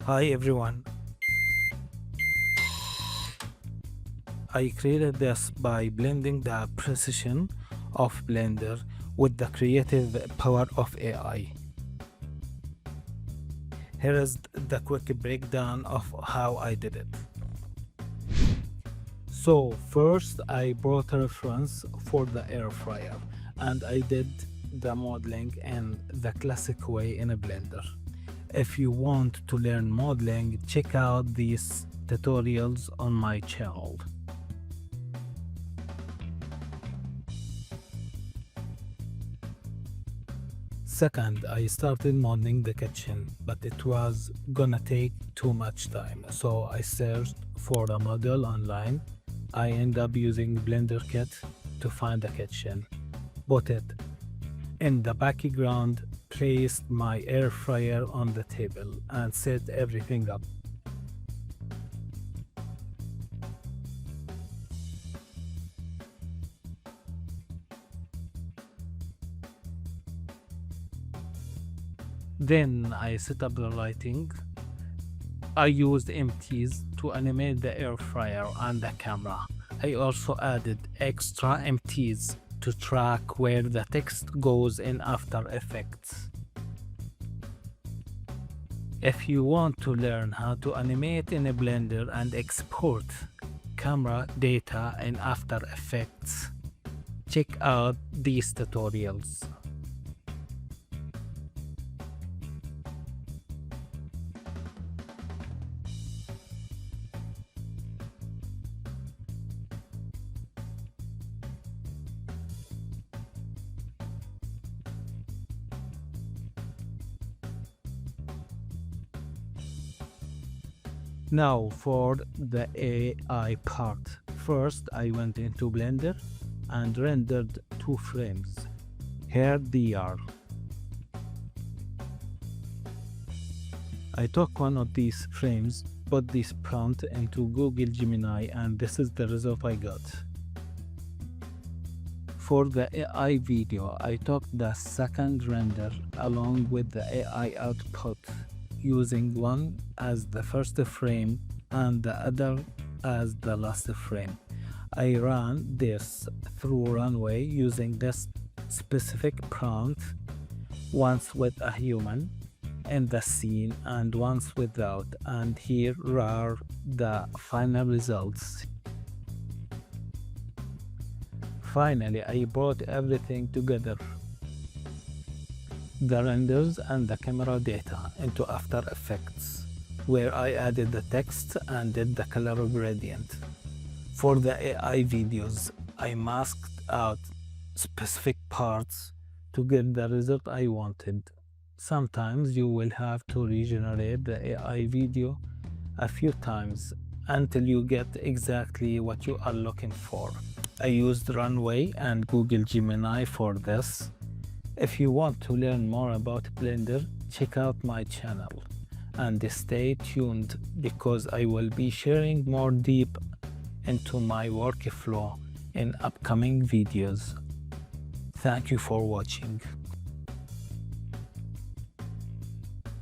Hi everyone. I created this by blending the precision of Blender with the creative power of AI. Here is the quick breakdown of how I did it. So first I brought a reference for the air fryer and I did the modeling in the classic way in a Blender. If you want to learn modeling, check out these tutorials on my channel. Second, I started modeling the kitchen, but it was gonna take too much time. So I searched for a model online. I ended up using BlenderKit to find the kitchen. Bought it. In the background, placed my air fryer on the table and set everything up. Then I set up the lighting. I used empties to animate the air fryer and the camera. I also added extra empties to track where the text goes in After Effects. If you want to learn how to animate in a Blender and export camera data in After Effects, check out these tutorials. Now for the AI part. First I went into Blender and rendered 2 frames. Here they are. I took one of these frames, put this prompt into Google Gemini, and this is the result I got. For the AI video, I took the second render along with the AI output, using one as the first frame and the other as the last frame. I ran this through Runway using this specific prompt, once with a human in the scene and once without, and here are the final results. Finally, I brought everything together, the renders and the camera data, into After Effects, where I added the text and did the color gradient. For the AI videos, I masked out specific parts to get the result I wanted. Sometimes you will have to regenerate the AI video a few times until you get exactly what you are looking for. I used Runway and Google Gemini for this. If you want to learn more about Blender, check out my channel and stay tuned because I will be sharing more deep into my workflow in upcoming videos. Thank you for watching.